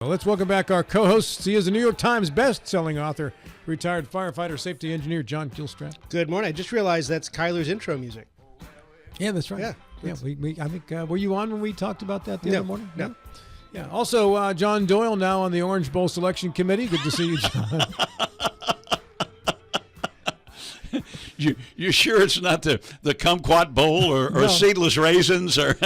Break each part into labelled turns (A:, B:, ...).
A: Well, let's welcome back our co-host. He is a New York Times best-selling author, retired firefighter, safety engineer, John Gilstrap.
B: Good morning. I just realized that's Kyler's intro music.
A: Yeah, that's right.
B: Yeah.
A: I think, were you on when we talked about that the other morning?
B: No.
A: Yeah. Also, John Doyle now on the Orange Bowl selection committee. Good to see you, John.
C: You sure it's not the kumquat bowl or
A: No.
C: seedless raisins or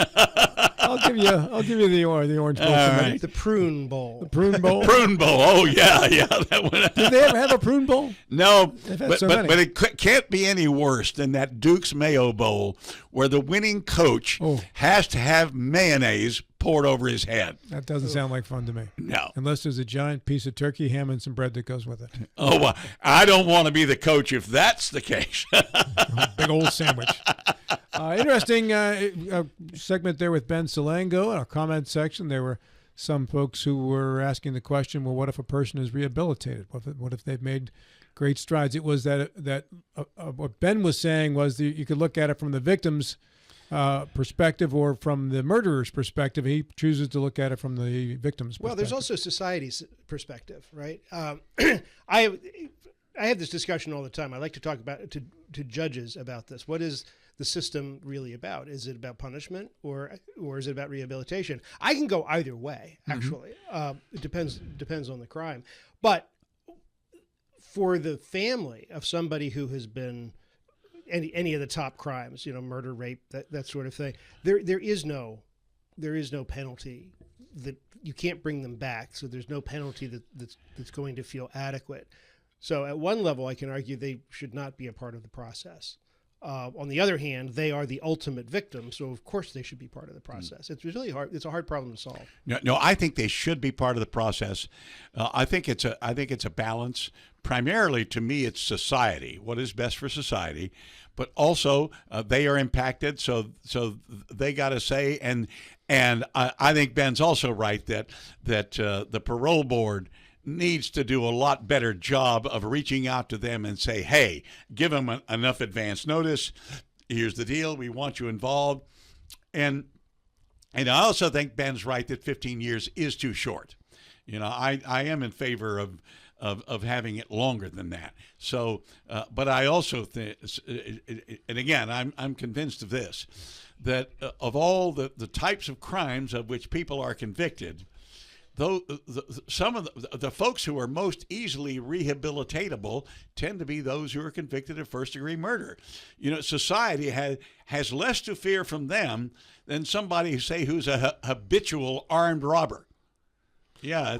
A: I'll give you the Orange Bowl
C: All
A: committee.
C: right.
B: The prune bowl.
A: The prune bowl.
C: prune bowl? Oh yeah. That one.
A: Did they ever have a prune bowl?
C: No,
A: They've had
C: but
A: so
C: but,
A: many.
C: but it can't be any worse than that Duke's Mayo Bowl, where the winning coach has to have mayonnaise poured over his head.
A: That doesn't sound like fun to me.
C: No.
A: Unless there's a giant piece of turkey, ham, and some bread that goes with it.
C: Oh, well, I don't want to be the coach if that's the case.
A: Big old sandwich. Interesting segment there with Ben Salango in our comment section. There were some folks who were asking the question, well, what if a person is rehabilitated? What if they've made great strides? It was that what Ben was saying was that you could look at it from the victim's perspective or from the murderer's perspective. He chooses to look at it from the victim's perspective.
B: Well, there's also society's perspective, right? I have this discussion all the time. I like to talk about to judges about this. What is the system really about? Is it about punishment or is it about rehabilitation? I can go either way, actually. It depends on the crime. But for the family of somebody who has been any of the top crimes, murder, rape, that sort of thing, there is no penalty that you can't bring them back. So there's no penalty that's going to feel adequate. So at one level, I can argue they should not be a part of the process. On the other hand, they are the ultimate victim, so of course they should be part of the process. It's really hard. It's a hard problem to solve.
C: No, I think they should be part of the process. I think it's a balance. Primarily, to me, it's society. What is best for society, but also they are impacted, so they got to say. And I think Ben's also right that the parole board needs to do a lot better job of reaching out to them and say, hey, give them enough advance notice. Here's the deal. We want you involved. And I also think Ben's right that 15 years is too short. I am in favor of having it longer than that. So, but I also think, and again, I'm convinced of this, that of all the types of crimes of which people are convicted, though some of the folks who are most easily rehabilitatable tend to be those who are convicted of first-degree murder. Society has less to fear from them than somebody, say, who's a habitual armed robber. Yeah,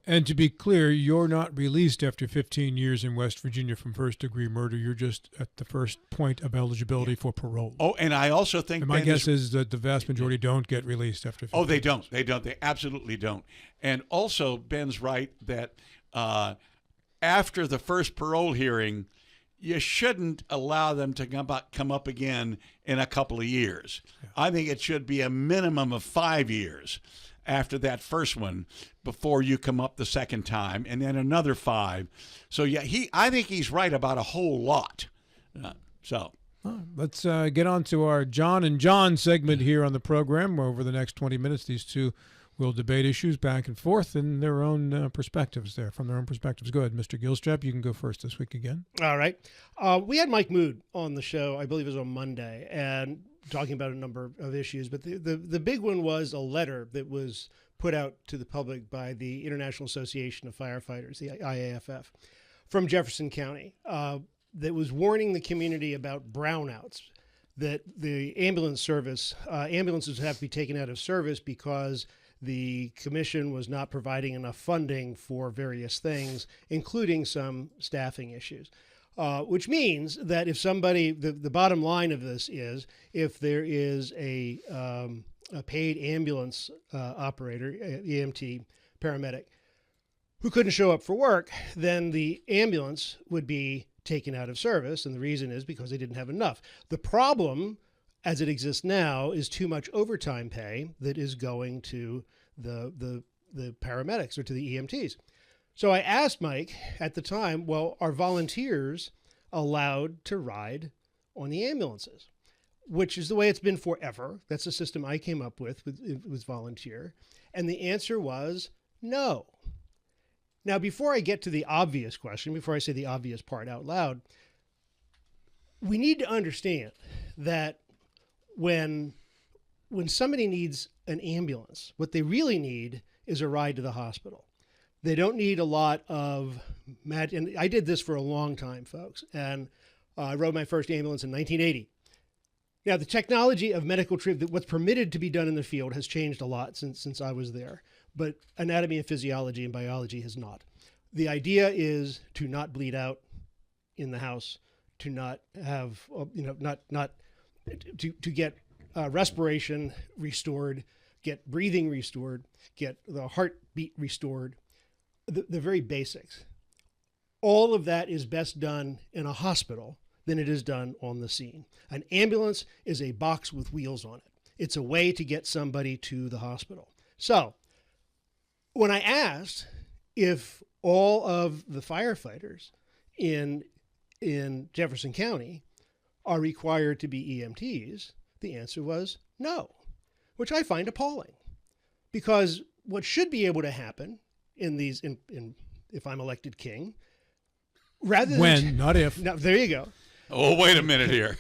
A: And to be clear, you're not released after 15 years in West Virginia from first-degree murder. You're just at the first point of eligibility for parole.
C: Oh, and I also think
A: and my guess is that the vast majority don't get released after 15
C: Oh, they don't. They don't. They absolutely don't. And also, Ben's right that after the first parole hearing, you shouldn't allow them to come up again in a couple of years. Yeah. I think it should be a minimum of 5 years after that first one before you come up the second time, and then another 5. So, yeah, I think he's right about a whole lot.
A: Let's get on to our John and John segment here on the program. Over the next 20 minutes, these two will debate issues back and forth in their own perspectives there, from their own perspectives. Go ahead, Mr. Gilstrap. You can go first this week again.
B: All right. We had Mike Mood on the show, I believe it was on Monday, and talking about a number of issues. But the big one was a letter that was put out to the public by the International Association of Firefighters, the IAFF, from Jefferson County, that was warning the community about brownouts, that the ambulance service, ambulances have to be taken out of service because the commission was not providing enough funding for various things, including some staffing issues. Which means that if somebody, the bottom line of this is, if there is a paid ambulance operator, EMT, paramedic, who couldn't show up for work, then the ambulance would be taken out of service. And the reason is because they didn't have enough. The problem, as it exists now, is too much overtime pay that is going to the paramedics or to the EMTs. So I asked Mike at the time, well, are volunteers allowed to ride on the ambulances? Which is the way it's been forever. That's the system I came up with. It was volunteer. And the answer was No. Now, before I get to the obvious question, before I say the obvious part out loud, we need to understand that when somebody needs an ambulance, what they really need is a ride to the hospital. They don't need a lot of and I did this for a long time, folks, and I rode my first ambulance in 1980. Now, the technology of medical treatment, what's permitted to be done in the field, has changed a lot since I was there, but anatomy and physiology and biology has not. The idea is to not bleed out in the house, to not have, to get respiration restored, get breathing restored, get the heartbeat restored, the very basics. All of that is best done in a hospital than it is done on the scene. An ambulance is a box with wheels on it. It's a way to get somebody to the hospital. So when I asked if all of the firefighters in Jefferson County are required to be EMTs, the answer was no, which I find appalling. Because what should be able to happen if I'm elected king, rather than
A: not if.
B: No, there you go.
C: Oh, wait a minute here.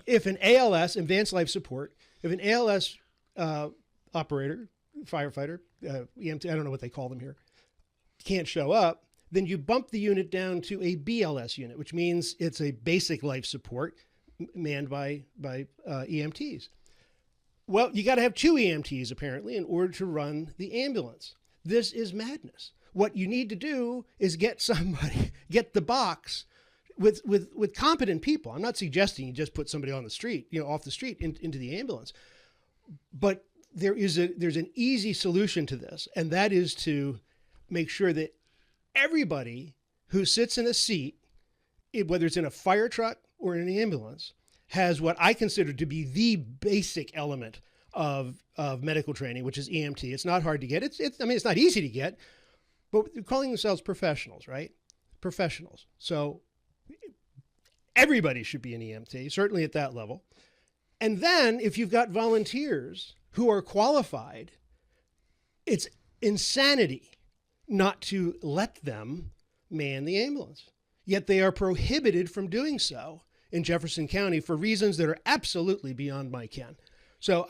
B: if an ALS, advanced life support, if an ALS operator, firefighter, EMT, I don't know what they call them here, can't show up, then you bump the unit down to a BLS unit, which means it's a basic life support manned by EMTs. Well, you got to have 2 EMTs apparently in order to run the ambulance. This is madness. What you need to do is get the box with competent people. I'm not suggesting you just put somebody on the street, off the street into the ambulance, but there's an easy solution to this, and that is to make sure that everybody who sits in a seat, whether it's in a fire truck or in an ambulance, has what I consider to be the basic element of medical training, which is EMT. It's not hard to get. It's not easy to get, but they're calling themselves professionals, right? Professionals. So everybody should be an EMT, certainly at that level. And then if you've got volunteers who are qualified, it's insanity not to let them man the ambulance. Yet they are prohibited from doing so in Jefferson County for reasons that are absolutely beyond my ken. So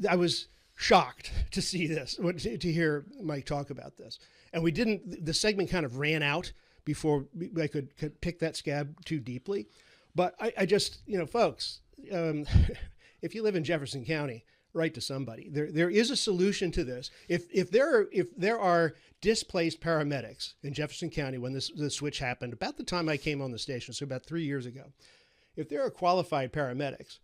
B: I was shocked to see this, to hear Mike talk about this. And the segment kind of ran out before I could pick that scab too deeply. But I just, folks, if you live in Jefferson County, write to somebody. There is a solution to this. If there are displaced paramedics in Jefferson County when the switch happened, about the time I came on the station, so about 3 years ago, if there are qualified paramedics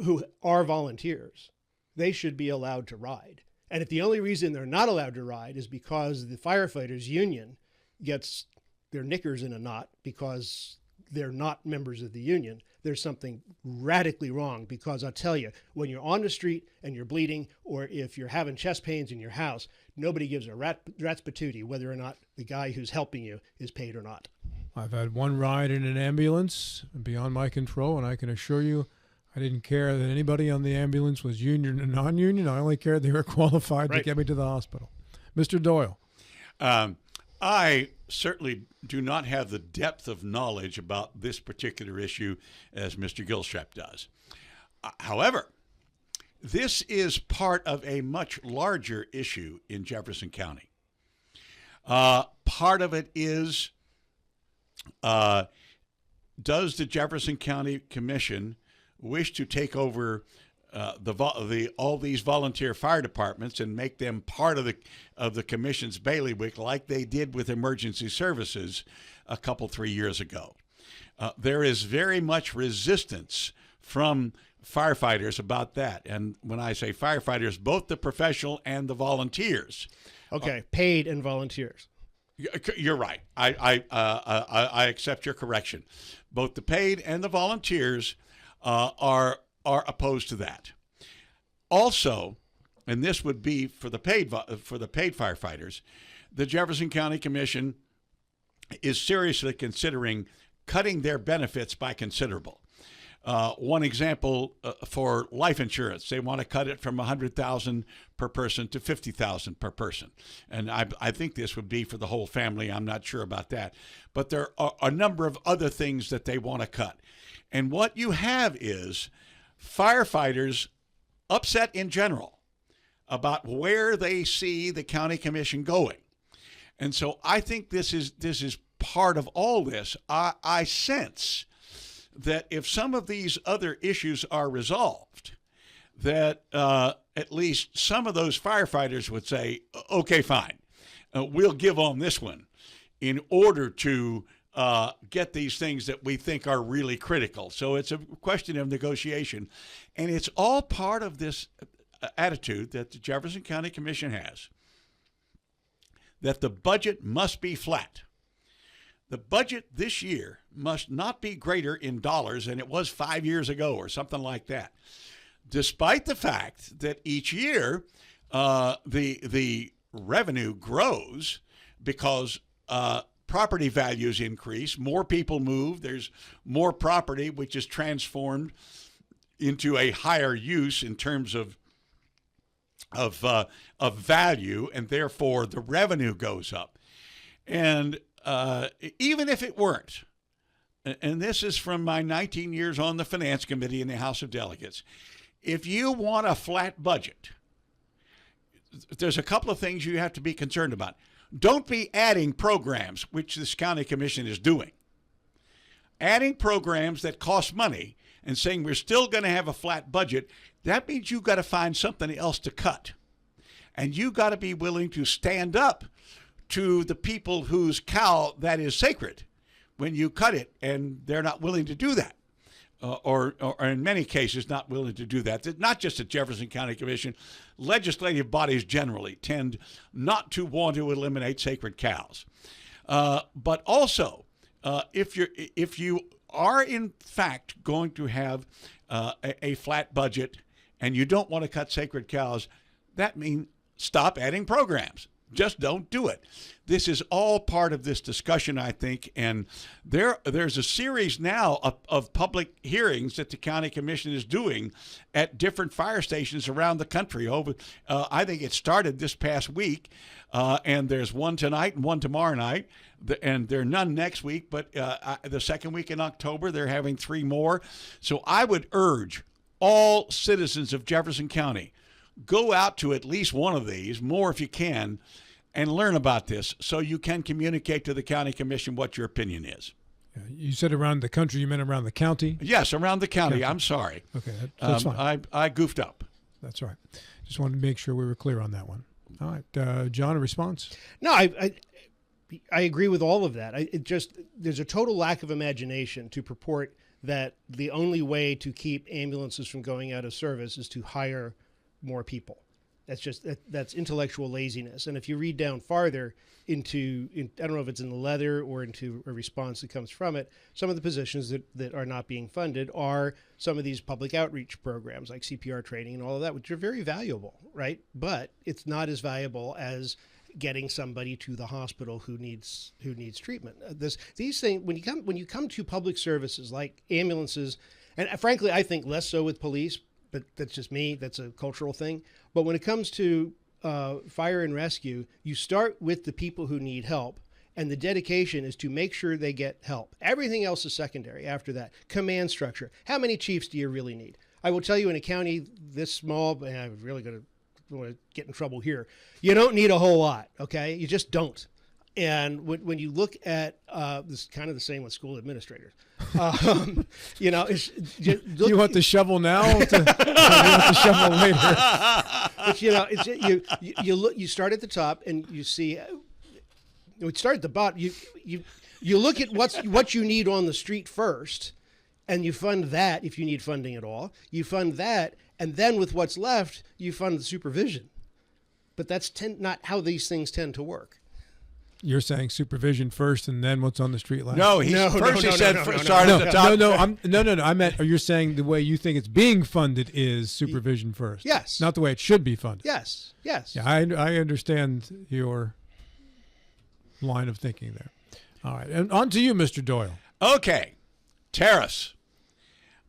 B: who are volunteers, they should be allowed to ride. And if the only reason they're not allowed to ride is because the firefighters union gets their knickers in a knot because they're not members of the union, there's something radically wrong. Because I'll tell you, when you're on the street and you're bleeding, or if you're having chest pains in your house, nobody gives a rat's patootie whether or not the guy who's helping you is paid or not.
A: I've had one ride in an ambulance beyond my control, and I can assure you I didn't care that anybody on the ambulance was union or non-union. I only cared they were qualified to get me to the hospital. Mr. Doyle.
C: I certainly do not have the depth of knowledge about this particular issue as Mr. Gilstrap does. However, this is part of a much larger issue in Jefferson County. Part of it is, does the Jefferson County Commission wish to take over all these volunteer fire departments and make them part of the commission's bailiwick, like they did with emergency services a couple 3 years ago? There is very much resistance from firefighters about that, and when I say firefighters, both the professional and the volunteers.
B: Okay, paid and volunteers.
C: You're right. I accept your correction. Both the paid and the volunteers are opposed to that. Also, and this would be for the paid firefighters, the Jefferson County Commission is seriously considering cutting their benefits by considerable. One example for life insurance, they want to cut it from $100,000 per person to $50,000 per person, and I think this would be for the whole family. I'm not sure about that, but there are a number of other things that they want to cut, and what you have is firefighters upset in general about where they see the county commission going, and so I think this is part of all this. I sense that if some of these other issues are resolved, that at least some of those firefighters would say, okay, fine, we'll give on this one in order to get these things that we think are really critical. So it's a question of negotiation. And it's all part of this attitude that the Jefferson County Commission has, that the budget must be flat. The budget this year must not be greater in dollars than it was 5 years ago or something like that, despite the fact that each year the revenue grows because property values increase, more people move, there's more property which is transformed into a higher use in terms of value, and therefore the revenue goes up. And even if it weren't, and this is from my 19 years on the Finance Committee in the House of Delegates, if you want a flat budget, there's a couple of things you have to be concerned about. Don't be adding programs, which this county commission is doing. Adding programs that cost money and saying we're still going to have a flat budget, that means you've got to find something else to cut. And you got to be willing to stand up to the people whose cow that is sacred when you cut it, and they're not willing to do that, or in many cases not willing to do that. Not just the Jefferson County Commission, legislative bodies generally tend not to want to eliminate sacred cows. But also, if you are in fact going to have a flat budget and you don't want to cut sacred cows, that means stop adding programs. Just don't do it. This is all part of this discussion, I think, and there's a series now of public hearings that the county commission is doing at different fire stations around the country. I think it started this past week, and there's one tonight and one tomorrow night, and there are none next week, but the second week in October, they're having 3 more. So I would urge all citizens of Jefferson County, go out to at least one of these, more if you can, and learn about this so you can communicate to the county commission what your opinion is.
A: You said around the country, you meant around the county?
C: Yes, around the county. I'm sorry.
A: Okay, that's fine.
C: I goofed up.
A: That's all right. Just wanted to make sure we were clear on that one. All right, John, a response?
B: No, I agree with all of that. There's a total lack of imagination to purport that the only way to keep ambulances from going out of service is to hire more people. That's intellectual laziness. And if you read down farther into, I don't know if it's in the letter or into a response that comes from it, some of the positions that are not being funded are some of these public outreach programs like CPR training and all of that, which are very valuable, right? But it's not as valuable as getting somebody to the hospital who needs treatment. These things, when you come to public services like ambulances, and frankly, I think less so with police, but that's just me. That's a cultural thing. But when it comes to fire and rescue, you start with the people who need help, and the dedication is to make sure they get help. Everything else is secondary after that. Command structure. How many chiefs do you really need? I will tell you, in a county this small, and I'm really going to get in trouble here, you don't need a whole lot, okay? You just don't. And when you look at this, is kind of the same with school administrators. You
A: want the shovel now? You want the shovel later?
B: But you start at the top and you see. We start at the bottom. You look at what you need on the street first, and you fund that if you need funding at all. You fund that, and then with what's left, you fund the supervision. But that's not how these things tend to work.
A: You're saying supervision first, and then what's on the street last?
C: No, he said start at the top.
A: No. I meant, you're saying the way you think it's being funded is supervision first.
B: Yes.
A: Not the way it should be funded.
B: Yes.
A: Yeah, I understand your line of thinking there. All right, and on to you, Mr. Doyle.
C: Okay, tariffs.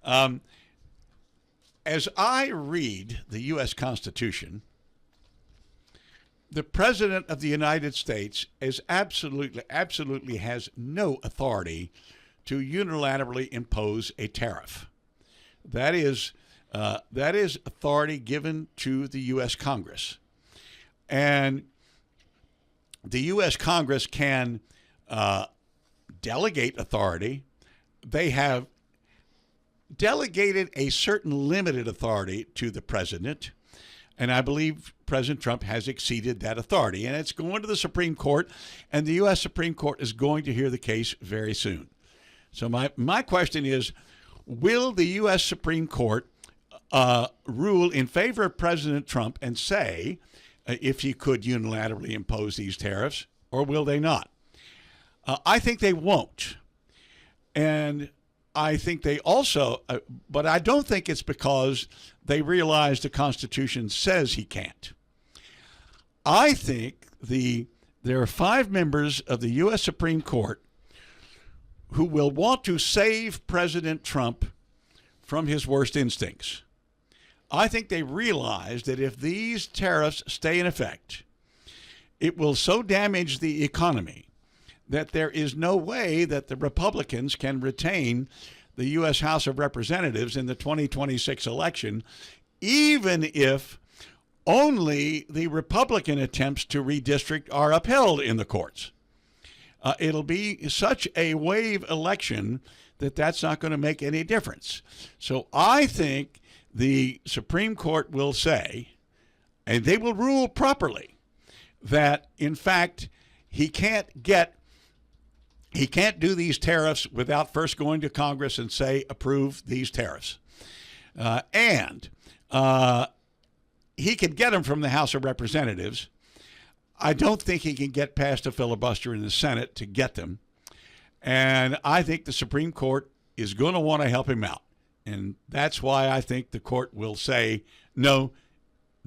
C: As I read the U.S. Constitution, the President of the United States is absolutely has no authority to unilaterally impose a tariff. That is authority given to the U.S. Congress. And the U.S. Congress can delegate authority. They have delegated a certain limited authority to the president, and I believe President Trump has exceeded that authority. And it's going to the Supreme Court, and the U.S. Supreme Court is going to hear the case very soon. So my question is, will the U.S. Supreme Court rule in favor of President Trump and say if he could unilaterally impose these tariffs, or will they not? I think they won't. And I think they also, but I don't think it's because they realize the Constitution says he can't. I think there are 5 members of the U.S. Supreme Court who will want to save President Trump from his worst instincts. I think they realize that if these tariffs stay in effect, it will so damage the economy that there is no way that the Republicans can retain the U.S. House of Representatives in the 2026 election, even if only the Republican attempts to redistrict are upheld in the courts. It'll be such a wave election that that's not going to make any difference. So I think the Supreme Court will say, and they will rule properly, that in fact he can't do these tariffs without first going to Congress and say, approve these tariffs. And he can get them from the House of Representatives. I don't think he can get past a filibuster in the Senate to get them. And I think the Supreme Court is going to want to help him out. And that's why I think the court will say, no,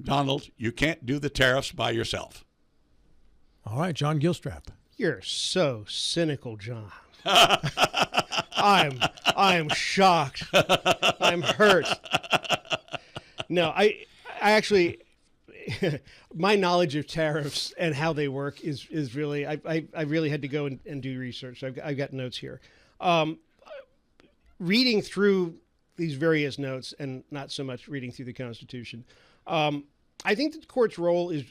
C: Donald, you can't do the tariffs by yourself.
A: All right, John Gilstrap.
B: You're so cynical, John. I am shocked. I'm hurt. No, I actually, my knowledge of tariffs and how they work is really, I really had to go and do research. So I've got notes here. Reading through these various notes and not so much reading through the Constitution, I think that the court's role is,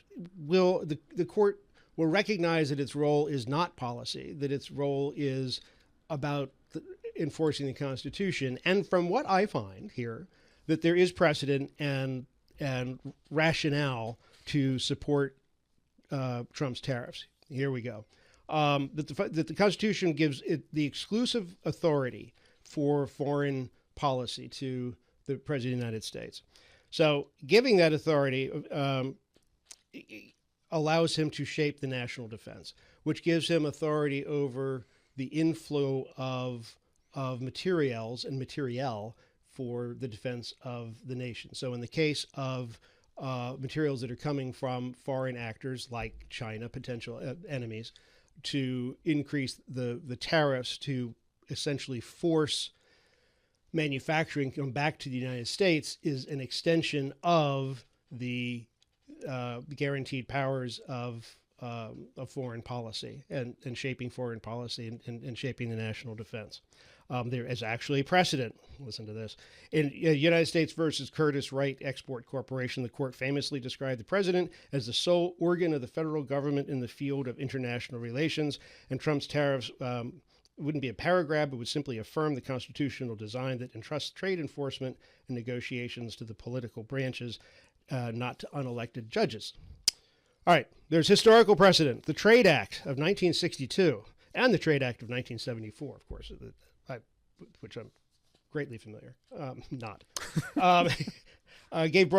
B: the court will recognize that its role is not policy, that its role is about enforcing the Constitution. And from what I find here, that there is precedent and rationale to support Trump's tariffs. Here we go. That the Constitution gives it the exclusive authority for foreign policy to the President of the United States. So giving that authority allows him to shape the national defense, which gives him authority over the inflow of materials and materiel for the defense of the nation. So in the case of materials that are coming from foreign actors like China, potential enemies, to increase the tariffs to essentially force manufacturing come back to the United States is an extension of the guaranteed powers of foreign policy and shaping foreign policy and shaping the national defense. There is actually precedent. Listen to this. In United States versus Curtis Wright Export Corporation, the court famously described the president as the sole organ of the federal government in the field of international relations, and Trump's tariffs wouldn't be a paragraph, but would simply affirm the constitutional design that entrusts trade enforcement and negotiations to the political branches, not to unelected judges. All right, there's historical precedent. The Trade Act of 1962 and the Trade Act of 1974, of course, which I'm greatly familiar, gave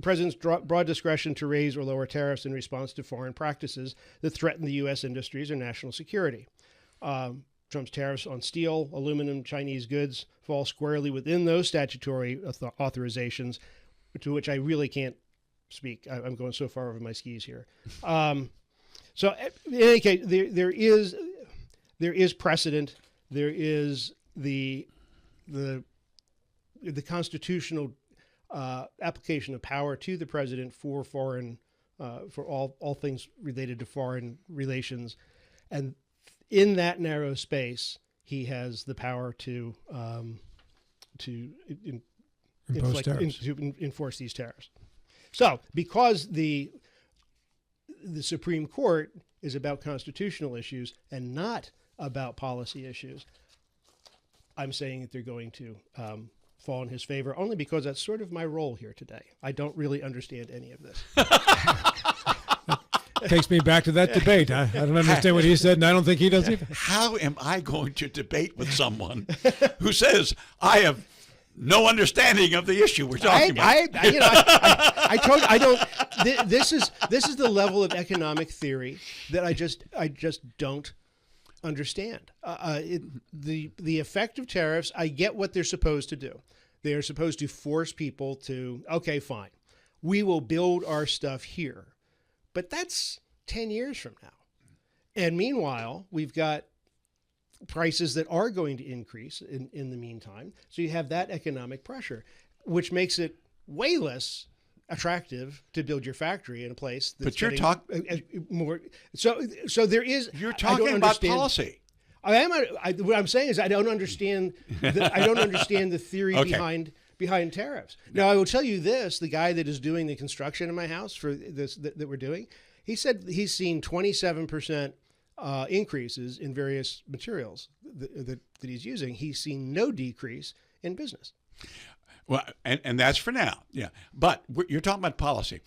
B: presidents broad discretion to raise or lower tariffs in response to foreign practices that threaten the U.S. industries or national security. Trump's tariffs on steel, aluminum, Chinese goods fall squarely within those statutory authorizations, to which I really can't speak. I'm going so far over my skis here. So in any case, there is precedent. There is the the constitutional application of power to the president for foreign, for all things related to foreign relations, and in that narrow space, he has the power to enforce these tariffs. So, because the Supreme Court is about constitutional issues and not about policy issues, I'm saying that they're going to fall in his favor, only because that's sort of my role here today. I don't really understand any of this.
A: Takes me back to that debate. I don't understand what he said, and I don't think he does either.
C: How am I going to debate with someone who says I have no understanding of the issue we're talking about?
B: This is the level of economic theory that I just don't understand. The effect of tariffs, I get what they're supposed to do. They are supposed to force people to, okay, fine, we will build our stuff here. But that's 10 years from now. And meanwhile, we've got prices that are going to increase in the meantime. So you have that economic pressure, which makes it way less attractive to build your factory in a place that's
C: but you're talking
B: more. So there is.
C: You're talking about policy.
B: What I'm saying is I don't understand. I don't understand the theory behind tariffs. Now, I will tell you this: the guy that is doing the construction in my house for this that we're doing, he said he's seen 27% increases in various materials that he's using. He's seen no decrease in business.
C: Well, and that's for now, yeah. But you're talking about policy.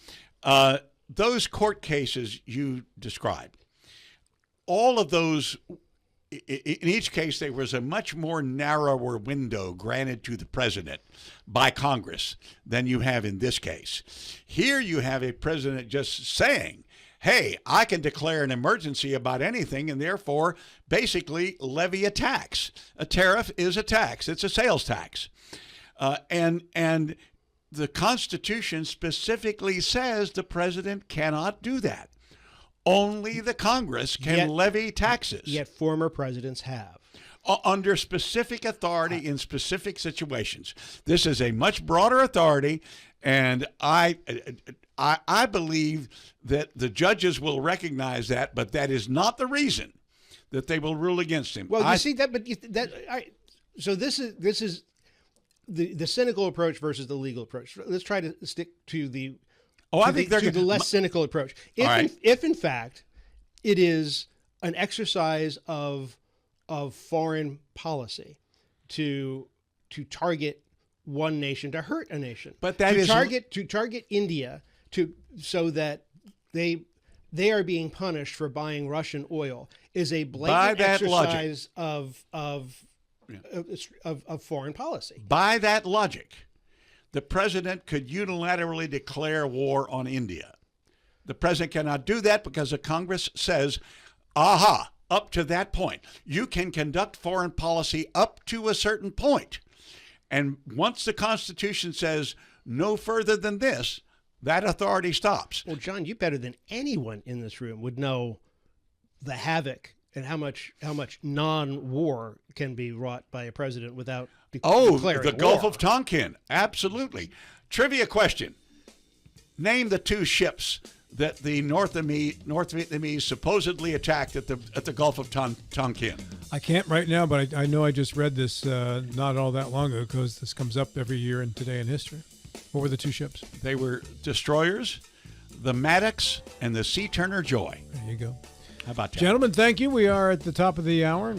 C: Those court cases you described, all of those, in each case, there was a much more narrower window granted to the president by Congress than you have in this case. Here you have a president just saying, hey, I can declare an emergency about anything and therefore basically levy a tax. A tariff is a tax. It's a sales tax. And the Constitution specifically says the president cannot do that. Only the Congress can levy taxes.
B: Yet former presidents have.
C: Under specific authority in specific situations. This is a much broader authority, and I believe that the judges will recognize that, but that is not the reason that they will rule against him.
B: Well, you see that, but so this is the cynical approach versus the legal approach. Let's try to stick to the the less cynical approach. If in fact it is an exercise of foreign policy to target one nation, to hurt a nation,
C: but that
B: to target India so that they are being punished for buying Russian oil is a blatant exercise of foreign policy.
C: By that logic, the president could unilaterally declare war on India. The president cannot do that because the Congress says, up to that point. You can conduct foreign policy up to a certain point. And once the Constitution says no further than this, that authority stops.
B: Well, John, you better than anyone in this room would know the havoc and how much non-war can be wrought by a president without declaring
C: the Gulf of Tonkin. Absolutely. Trivia question. Name the two ships that the North Vietnamese supposedly attacked at the Gulf of Tonkin.
A: I can't right now, but I know I just read this not all that long ago because this comes up every year in Today in History. What were the two ships?
C: They were destroyers, the Maddox and the Sea Turner Joy.
A: There you go.
C: How about that?
A: Gentlemen, thank you. We are at the top of the hour.